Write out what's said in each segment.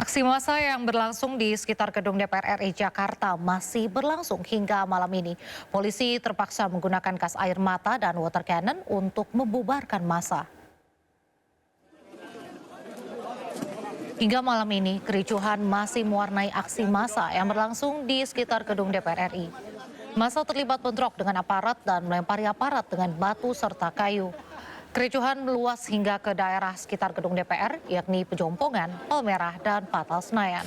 Aksi massa yang berlangsung di sekitar gedung DPR RI Jakarta masih berlangsung hingga malam ini. Polisi terpaksa menggunakan gas air mata dan water cannon untuk membubarkan massa. Hingga malam ini, kericuhan masih mewarnai aksi massa yang berlangsung di sekitar gedung DPR RI. Massa terlibat bentrok dengan aparat dan melempari aparat dengan batu serta kayu. Kericuhan meluas hingga ke daerah sekitar gedung DPR, yakni Pejompongan, Palmerah, dan Patal Senayan.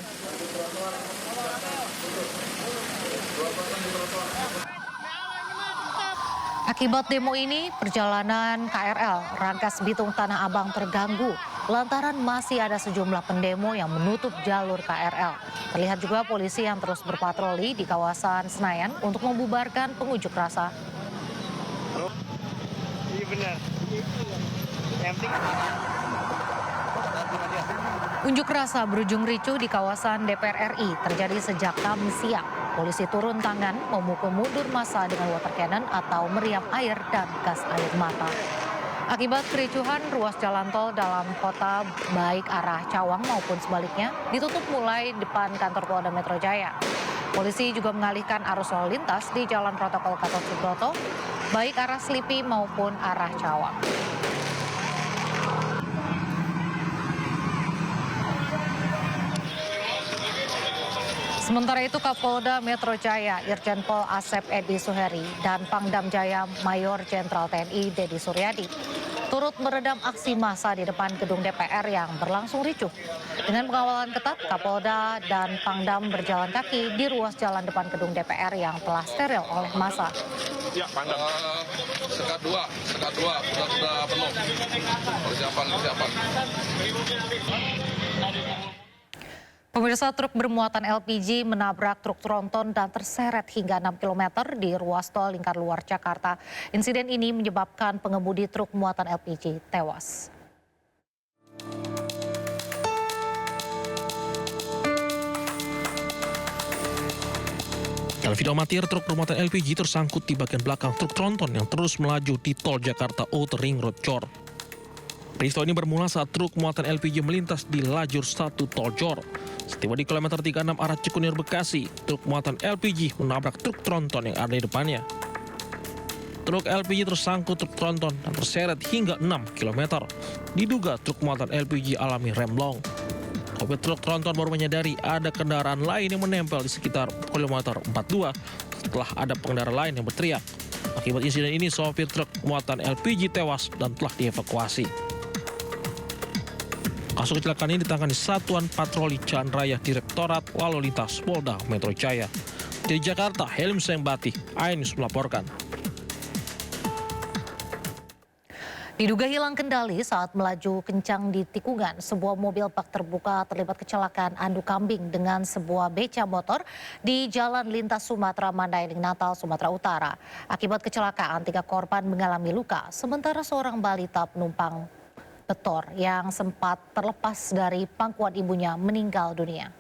Akibat demo ini, perjalanan KRL Rangkas Bitung Tanah Abang terganggu lantaran masih ada sejumlah pendemo yang menutup jalur KRL. Terlihat juga polisi yang terus berpatroli di kawasan Senayan untuk membubarkan pengunjuk rasa. Iya benar. Unjuk rasa berujung ricuh di kawasan DPR RI terjadi sejak Kamis siang. Polisi turun tangan memukul mundur massa dengan water cannon atau meriam air dan gas air mata. Akibat kericuhan, ruas jalan tol dalam kota baik arah Cawang maupun sebaliknya ditutup mulai depan kantor Polda Metro Jaya. Polisi juga mengalihkan arus lalu lintas di Jalan Protokol Gatot Subroto, baik arah Slipi maupun arah Cawang. Sementara itu Kapolda Metro Jaya Irjen Pol Asep Edi Suheri dan Pangdam Jaya Mayor Jenderal TNI Dedi Suryadi turut meredam aksi massa di depan gedung DPR yang berlangsung ricuh. Dengan pengawalan ketat, Kapolda dan Pangdam berjalan kaki di ruas jalan depan gedung DPR yang telah steril oleh massa. Ya, Pangdam. Sekat dua sudah penuh. Persiapan. Pemirsa, truk bermuatan LPG menabrak truk tronton dan terseret hingga 6 km di ruas tol Lingkar Luar Jakarta. Insiden ini menyebabkan pengemudi truk muatan LPG tewas. Dalam video amatir, truk bermuatan LPG tersangkut di bagian belakang truk tronton yang terus melaju di tol Jakarta Outer Ring Road Jor. Peristiwa ini bermula saat truk muatan LPG melintas di lajur 1 tol Jor. Setiba di kilometer 36 arah Cikunir Bekasi, truk muatan LPG menabrak truk tronton yang ada di depannya. Truk LPG tersangkut truk tronton dan terseret hingga 6 km. Diduga truk muatan LPG alami remblong. Sopir truk tronton baru menyadari ada kendaraan lain yang menempel di sekitar kilometer 42 setelah ada pengendara lain yang berteriak. Akibat insiden ini, sopir truk muatan LPG tewas dan telah dievakuasi. Kasus kecelakaan ini ditangani Satuan Patroli Jalan Raya Direktorat Lalu Lintas Polda Metro Jaya. Dari Jakarta, Helm Sengbati, iNews melaporkan. Diduga hilang kendali saat melaju kencang di tikungan, sebuah mobil bak terbuka terlibat kecelakaan adu kambing dengan sebuah beca motor di Jalan Lintas Sumatera Mandailing Natal, Sumatera Utara. Akibat kecelakaan, 3 korban mengalami luka, sementara seorang balita penumpang betor yang sempat terlepas dari pangkuan ibunya meninggal dunia.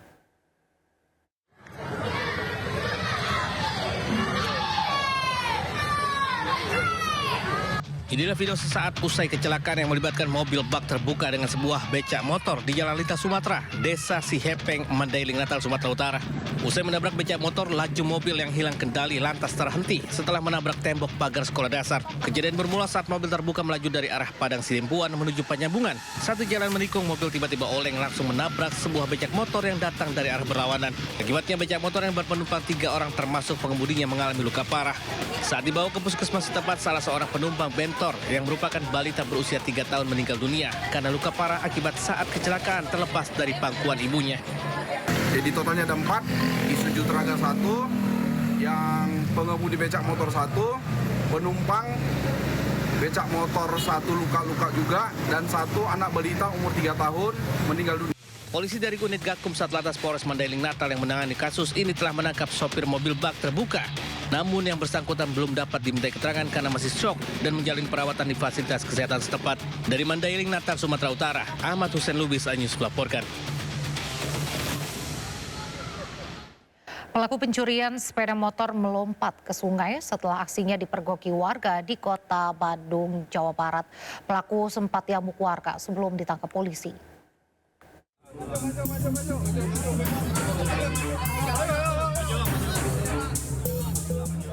Inilah video sesaat usai kecelakaan yang melibatkan mobil bak terbuka dengan sebuah becak motor di Jalan Lintas Sumatera, Desa Sihepeng, Mandailing Natal, Sumatera Utara. Usai menabrak becak motor, laju mobil yang hilang kendali lantas terhenti setelah menabrak tembok pagar sekolah dasar. Kejadian bermula saat mobil terbuka melaju dari arah Padang Sidimpuan menuju Penyambungan. Satu jalan menikung, mobil tiba-tiba oleng langsung menabrak sebuah becak motor yang datang dari arah berlawanan. Akibatnya becak motor yang berpenumpang 3 orang termasuk pengemudinya mengalami luka parah. Saat dibawa ke puskesmas setempat, salah seorang penumpang bentor yang merupakan balita berusia 3 tahun meninggal dunia karena luka parah akibat saat kecelakaan terlepas dari pangkuan ibunya. Jadi totalnya ada 4, Isuzu Teraga 1, yang pengemudi becak motor 1, penumpang becak motor 1 luka-luka juga, dan 1 anak balita umur 3 tahun meninggal dunia. Polisi dari unit Gakum Satlantas Polres Mandailing Natal yang menangani kasus ini telah menangkap sopir mobil bak terbuka. Namun yang bersangkutan belum dapat dimintai keterangan karena masih syok dan menjalani perawatan di fasilitas kesehatan setempat. Dari Mandailing Natal, Sumatera Utara, Ahmad Hussein Lubis, iNews melaporkan. Pelaku pencurian sepeda motor melompat ke sungai setelah aksinya dipergoki warga di Kota Bandung, Jawa Barat. Pelaku sempat diamuk warga sebelum ditangkap polisi.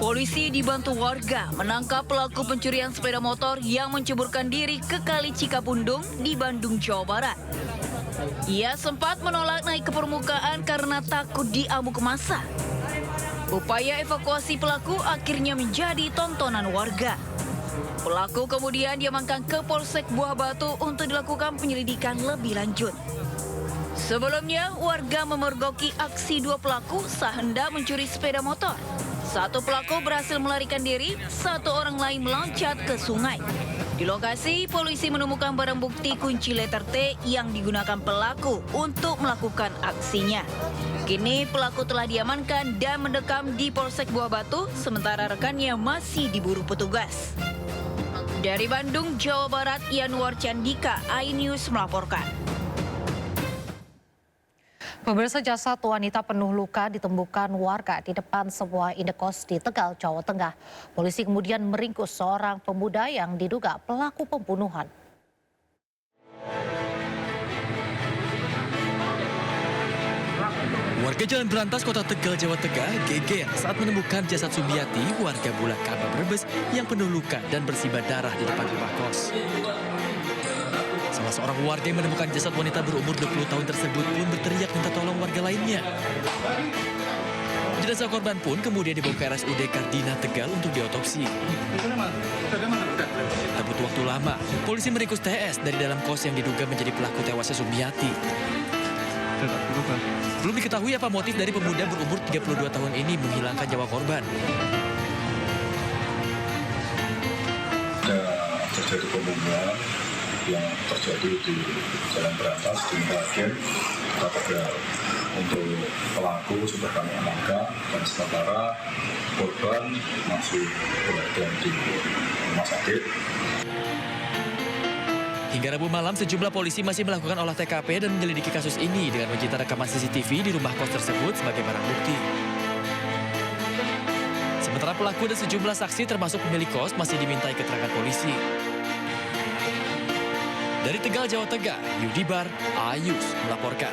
Polisi dibantu warga menangkap pelaku pencurian sepeda motor yang menceburkan diri ke Kali Cikapundung di Bandung, Jawa Barat. Ia sempat menolak naik ke permukaan karena takut diamuk massa. Upaya evakuasi pelaku akhirnya menjadi tontonan warga. Pelaku kemudian diamankan ke Polsek Buah Batu untuk dilakukan penyelidikan lebih lanjut. Sebelumnya, warga memergoki aksi dua pelaku saat hendak mencuri sepeda motor. Satu pelaku berhasil melarikan diri, satu orang lain meloncat ke sungai. Di lokasi, polisi menemukan barang bukti kunci letter T yang digunakan pelaku untuk melakukan aksinya. Kini pelaku telah diamankan dan mendekam di Polsek Buah Batu, sementara rekannya masih diburu petugas. Dari Bandung, Jawa Barat, Yanuar Candika, iNews melaporkan. Pemirsa, jasad wanita penuh luka ditemukan warga di depan sebuah indekos di Tegal, Jawa Tengah. Polisi kemudian meringkus seorang pemuda yang diduga pelaku pembunuhan. Warga Jalan Berantas, Kota Tegal, Jawa Tengah, geger saat menemukan jasad Sumiati, warga Bulak Kaba Brebes yang penuh luka dan bersimbah darah di depan rumah kos. Salah seorang warga yang menemukan jasad wanita berumur 20 tahun tersebut pun berteriak minta tolong warga lainnya. Jenazah korban pun kemudian dibawa ke RSUD Kardina Tegal untuk diotopsi. Tak butuh waktu lama, polisi meringkus TS dari dalam kos yang diduga menjadi pelaku tewasnya Sumiati. Belum diketahui apa motif dari pemuda berumur 32 tahun ini menghilangkan nyawa korban. Terjadi pembunuhan yang terjadi di Jalan Berantas di bagian Tegal. Untuk pelaku sudah kami amankan dan sementara korban masih berada di rumah sakit. Hingga Rabu malam, sejumlah polisi masih melakukan olah TKP dan menyelidiki kasus ini dengan menyita rekaman CCTV di rumah kos tersebut sebagai barang bukti. Sementara pelaku dan sejumlah saksi termasuk pemilik kos masih dimintai keterangan polisi. Dari Tegal, Jawa Tengah, Yudibar, iNews melaporkan.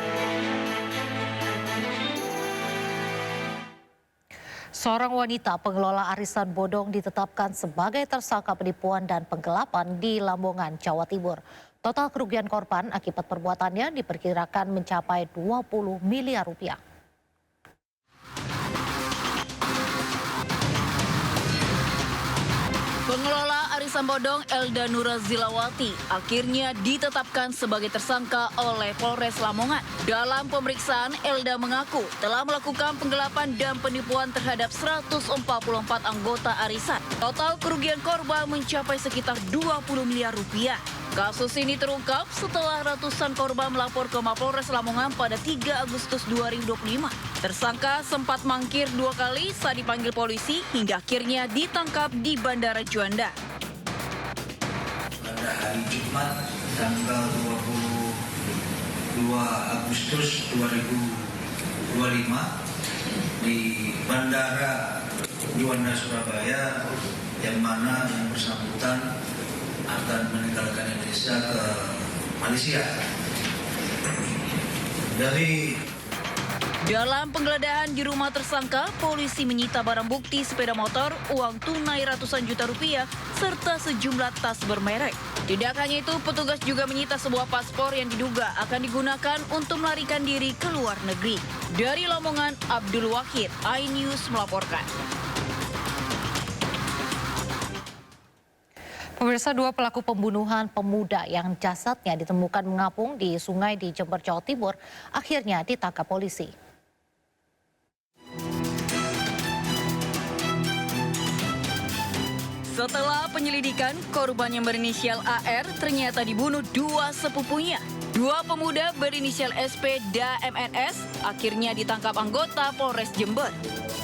Seorang wanita pengelola arisan bodong ditetapkan sebagai tersangka penipuan dan penggelapan di Lamongan, Jawa Timur. Total kerugian korban akibat perbuatannya diperkirakan mencapai 20 miliar rupiah. Pengelola arisan bodong Elda Nura Zilawati akhirnya ditetapkan sebagai tersangka oleh Polres Lamongan. Dalam pemeriksaan, Elda mengaku telah melakukan penggelapan dan penipuan terhadap 144 anggota arisan. Total kerugian korban mencapai sekitar 20 miliar rupiah. Kasus ini terungkap setelah ratusan korban melapor ke Mapolres Lamongan pada 3 Agustus 2025. Tersangka sempat mangkir 2 kali saat dipanggil polisi hingga akhirnya ditangkap di Bandara Juanda. Pada hari Jumat tanggal 22 Agustus 2025 di Bandara Juanda, Surabaya, yang mana yang bersangkutan akan meninggalkan Indonesia ke Malaysia. Dalam penggeledahan di rumah tersangka, polisi menyita barang bukti sepeda motor, uang tunai ratusan juta rupiah, serta sejumlah tas bermerek. Tidak hanya itu, petugas juga menyita sebuah paspor yang diduga akan digunakan untuk melarikan diri ke luar negeri. Dari Lamongan, Abdul Wahid, iNews melaporkan. Pemirsa, 2 pelaku pembunuhan pemuda yang jasadnya ditemukan mengapung di sungai di Jember, Jawa Timur akhirnya ditangkap polisi. Setelah penyelidikan, korban yang berinisial AR ternyata dibunuh 2 sepupunya. 2 pemuda berinisial SP dan MNS akhirnya ditangkap anggota Polres Jember.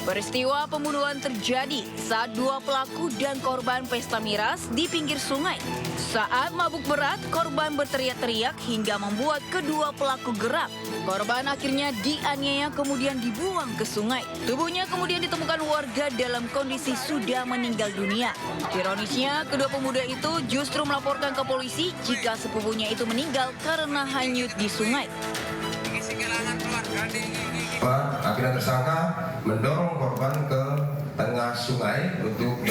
Peristiwa pembunuhan terjadi saat 2 pelaku dan korban pesta miras di pinggir sungai. Saat mabuk berat, korban berteriak-teriak hingga membuat kedua pelaku geram. Korban akhirnya dianiaya kemudian dibuang ke sungai. Tubuhnya kemudian ditemukan warga dalam kondisi sudah meninggal dunia. Ironisnya, kedua pemuda itu justru melaporkan ke polisi jika sepupunya itu meninggal karena hanyut di sungai. Akhirnya tersangka mendorong korban ke tengah sungai untuk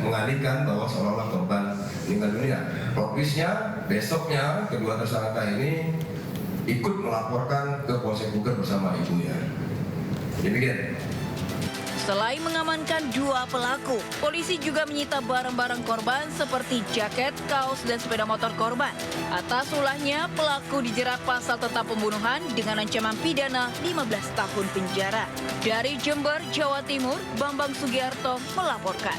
mengalihkan bahwa seolah-olah korban meninggal dunia. Plot twistnya, besoknya kedua tersangka ini ikut melaporkan ke Polsek Buker bersama ibunya. Demikian. Selain mengamankan 2 pelaku, polisi juga menyita barang-barang korban seperti jaket, kaos, dan sepeda motor korban. Atas ulahnya, pelaku dijerat pasal tentang pembunuhan dengan ancaman pidana 15 tahun penjara. Dari Jember, Jawa Timur, Bambang Sugiarto melaporkan.